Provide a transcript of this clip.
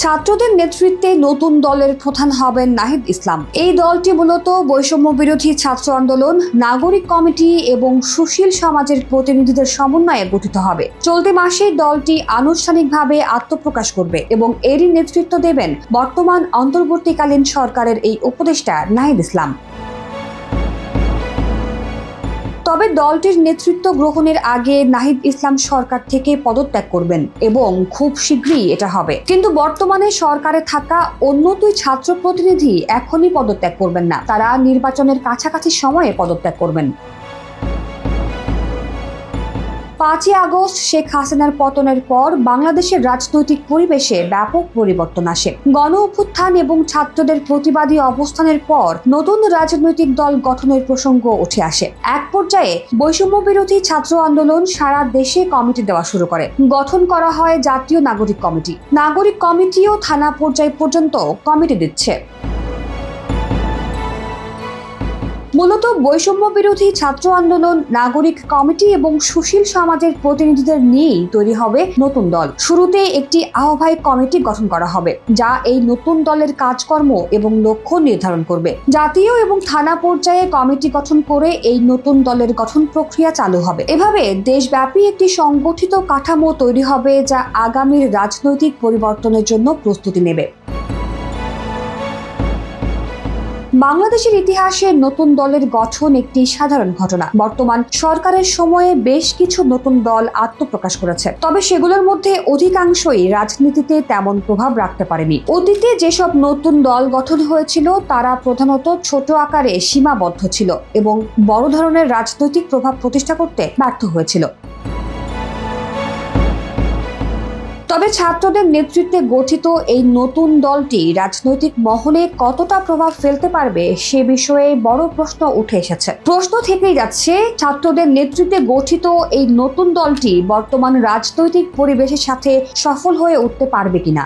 ছাত্রদের নেতৃত্বে নতুন দলের প্রধান হবেন নাহিদ ইসলাম। এই দলটি মূলত বৈষম্য বিরোধী ছাত্র আন্দোলন, নাগরিক কমিটি এবং সুশীল সমাজের প্রতিনিধিদের সমন্বয়ে গঠিত হবে। চলতি মাসে দলটি আনুষ্ঠানিকভাবে আত্মপ্রকাশ করবে এবং এরই নেতৃত্ব দেবেন বর্তমান অন্তর্বর্তীকালীন সরকারের এই উপদেষ্টা নাহিদ ইসলাম। তবে দলটির নেতৃত্ব গ্রহণের আগে নাহিদ ইসলাম সরকার থেকে পদত্যাগ করবেন এবং খুব শীঘ্রই এটা হবে। কিন্তু বর্তমানে সরকারে থাকা অন্য দুই ছাত্র প্রতিনিধি এখনই পদত্যাগ করবেন না, তারা নির্বাচনের কাছাকাছি সময়ে পদত্যাগ করবেন। 5ই আগস্ট শেখ হাসিনার পতনের পর বাংলাদেশের রাজনৈতিক পরিবেশে ব্যাপক পরিবর্তন আসে। গণ অভ্যুত্থান এবং ছাত্রদের প্রতিবাদী অবস্থানের পর নতুন রাজনৈতিক দল গঠনের প্রসঙ্গ উঠে আসে। এক পর্যায়ে বৈষম্য বিরোধী ছাত্র আন্দোলন সারা দেশে কমিটি দেওয়া শুরু করে। গঠন করা হয় জাতীয় নাগরিক কমিটি। নাগরিক কমিটিও থানা পর্যায় পর্যন্ত কমিটি দিচ্ছে। মূলত বৈষম্য বিরোধী ছাত্র আন্দোলন, নাগরিক কমিটি এবং সুশীল সমাজের প্রতিনিধিদের নিয়েই তৈরি হবে নতুন দল। শুরুতে একটি আহ্বায়ক কমিটি গঠন করা হবে, যা এই নতুন দলের কাজকর্ম এবং লক্ষ্য নির্ধারণ করবে। জাতীয় এবং থানা পর্যায়ে কমিটি গঠন করে এই নতুন দলের গঠন প্রক্রিয়া চালু হবে। এভাবে দেশব্যাপী একটি সংগঠিত কাঠামো তৈরি হবে, যা আগামীর রাজনৈতিক পরিবর্তনের জন্য প্রস্তুতি নেবে। বাংলাদেশের ইতিহাসে নতুন দলের গঠন একটি সাধারণ ঘটনা। বর্তমান সরকারের সময়ে বেশ কিছু নতুন দল আত্মপ্রকাশ করেছে, তবে সেগুলোর মধ্যে অধিকাংশই রাজনীতিতে তেমন প্রভাব রাখতে পারেনি। অতীতে যেসব নতুন দল গঠন হয়েছিল তারা প্রধানত ছোট আকারে সীমাবদ্ধ ছিল এবং বড় ধরনের রাজনৈতিক প্রভাব প্রতিষ্ঠা করতে ব্যর্থ হয়েছিল। তবে ছাত্রদের নেতৃত্বে গঠিত এই নতুন দলটি রাজনৈতিক মহলে কতটা প্রভাব ফেলতে পারবে সে বিষয়ে বড় প্রশ্ন উঠে এসেছে। প্রশ্ন থেকেই যাচ্ছে, ছাত্রদের নেতৃত্বে গঠিত এই নতুন দলটি বর্তমান রাজনৈতিক পরিবেশের সাথে সফল হয়ে উঠতে পারবে কিনা।